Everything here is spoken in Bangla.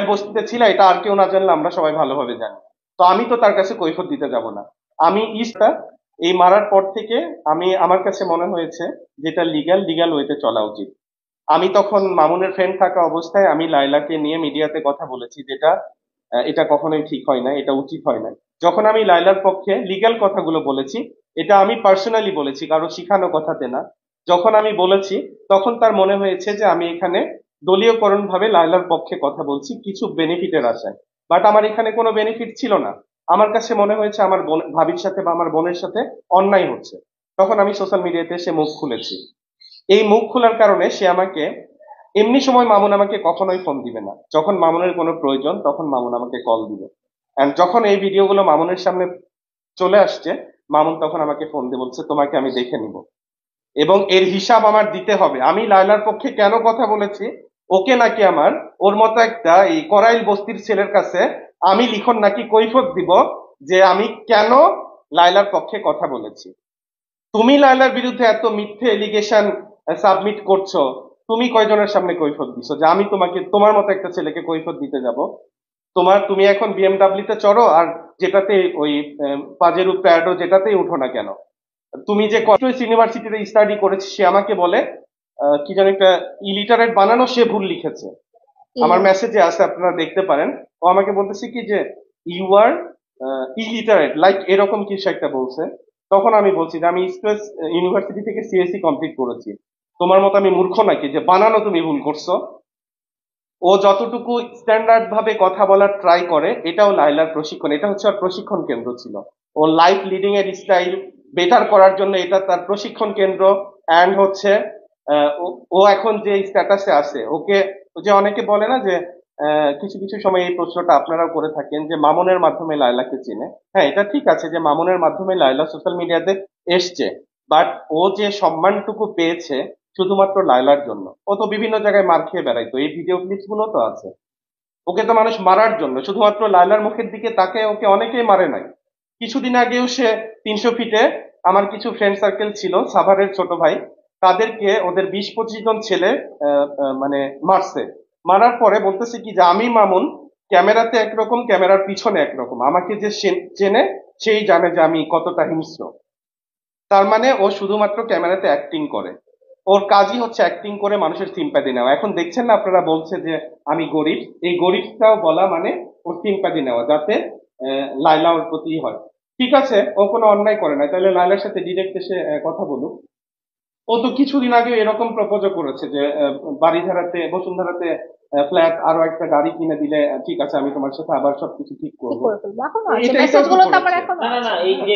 বস্তিতে ছিল এটা আর কেউ না জানলে আমরা সবাই ভালোভাবে জানি। তো আমি তো তার কাছে কৈফিয়ত দিতে যাব না। আমি ইস্তা এই মারার পর থেকে আমার কাছে মনে হয়েছে যেটা লিগ্যাল ওয়েতে চলা উচিত। আমি তখন মামুনের ফ্রেন্ড থাকা অবস্থায় আমি লাইলাকে নিয়ে মিডিয়াতে কথা বলেছি, যেটা এটা কখনোই ঠিক হয় না, এটা উচিত হয় না। যখন আমি লাইলার পক্ষে লিগ্যাল কথাগুলো বলেছি, এটা আমি পার্সোনালি বলেছি, কারো শিখানো কথাতে না। যখন আমি বলেছি তখন তার মনে হয়েছে যে আমি এখানে দলীয়করণ ভাবে লাইলার পক্ষে কথা বলছি কিছু বেনিফিটের আশায়। বাট আমার এখানে কোনো বেনিফিট ছিল না। আমার কাছে মনে হয়েছে আমার ভাবির সাথে বা আমার বোনের সাথে অন্যায় হচ্ছে। তখন আমি সোশ্যাল মিডিয়াতে সে মুখ খুলেছি। এই মুখ খোলার কারণে সে আমাকে, এমনি সময় মামুন আমাকে কখনোই ফোন দিবে না, যখন মামুনের কোনো প্রয়োজন তখন মামুন আমাকে কল দিবে। এন্ড যখন এই ভিডিওগুলো মামুনের সামনে চলে আসছে, মামুন তখন আমাকে ফোন দিয়ে বলছে তোমাকে আমি দেখে নিব, এবং এর হিসাব আমার দিতে হবে। আমি লায়লার পক্ষে কেন কথা বলেছি, ওকে নাকি আমার, ওর মতো একটা এই করাইল বস্তির ছেলের কাছে আমি লিখন নাকি কৈফত দিব যে আমি কেন লায়লার পক্ষে কথা বলেছি। তুমি লায়লার বিরুদ্ধে এত মিথ্যে এলিগেশন সাবমিট করছো, তুমি কয়জনের সামনে কৈফত দিছো যে আমি তোমাকে, তোমার মতো একটা ছেলেকে কৈফত দিতে যাব? তুমি এখন বিএমডাব্লিউ তে চড়ো আর যেটাতে ওই পাজেরো প্যাডো যেটাতেই উঠো না কেন, তুমি যে কলেজ ইউনিভার্সিটিতে স্টাডি করেছি সে আমাকে বলে কি যেন একটা ইলিটারেট বানানো সে ভুল লিখেছে। আমার মেসেজে আছে, আপনারা দেখতে পারেন। ও আমাকে বলতেছে কি যে ইউ আর ইলিটারেট, লাইক এরকম কিছু একটা বলছে। তখন আমি বলছি যে আমি স্পেস ইউনিভার্সিটি থেকে সিএসসি কমপ্লিট করেছি, তোমার মতো আমি মূর্খ নাকি যে বানানো তুমি ভুল করছো? ও যতটুকু স্ট্যান্ডার্ড ভাবে কথা বলার ট্রাই করে, এটাও লাইলার প্রশিক্ষণ, এটা হচ্ছে ওর প্রশিক্ষণ কেন্দ্র ছিল। ও লাইফ লিডিং এর স্টাইল বেটার করার জন্য এটা তার প্রশিক্ষণ কেন্দ্র। অ্যান্ড হচ্ছে ও এখন যে স্ট্যাটাসে আছে, ওকে যে অনেকে বলে না যে কিছু কিছু সময় এই প্রশ্নটা আপনারাও করে থাকেন যে মামুনের মাধ্যমে লায়লাকে চিনে। হ্যাঁ, এটা ঠিক আছে যে মামুনের মাধ্যমে লায়লা সোশ্যাল মিডিয়াতে এসছে, বাট ও যে সম্মানটুকু পেয়েছে শুধুমাত্র লায়লার জন্য। ও তো বিভিন্ন জায়গায় মার খেয়ে বেড়াইতো, এই ভিডিও ক্লিপস গুলো তো আছে। ওকে তো মানুষ মারার জন্য, শুধুমাত্র লায়লার মুখের দিকে তাকে ওকে অনেকেই মারে নাই। কিছুদিন আগেও সে 300 ফিটে, আমার কিছু ফ্রেন্ড সার্কেল ছিল সাভারের ছোট ভাই, তাদেরকে ওদের 20-25 জন ছেলে মানে মারছে। মারার পরে বলতেছে কি যে আমি মামুন ক্যামেরাতে একরকম, ক্যামেরার পিছনে একরকম, আমাকে যে চেনে সেই জানে যে আমি কতটা হিংস্র। তার মানে ও শুধুমাত্র ক্যামেরাতে অ্যাক্টিং করে। ওর কাজই হচ্ছে অ্যাক্টিং করে মানুষের সিম্প্যাথি নেওয়া। এখন দেখছেন না আপনারা, বলছে যে আমি গরিব, এই গরিবটাও বলা মানে ওর সিম্প্যাথি নেওয়া, যাতে লাইলা ওর প্রতি হয়। ঠিক আছে, ও কোনো অন্যায় করে না, তাহলে লাইলার সাথে ডিরেক্ট এসে কথা বলুক। ও তো কিছুদিন আগে এরকম প্রপোজও করেছে যে বাড়িধারাতে, বসুন্ধরাতে ফ্ল্যাট, আরো একটা গাড়ি কিনে দিলে ঠিক আছে আমি তোমার সাথে আবার সবকিছু ঠিক ঠিক করবো। করে ফেলবো, এখনো আছে এটাও তো মেসেজ গুলো তো আমার করেছে। এখনো না না আছে। না, এই যে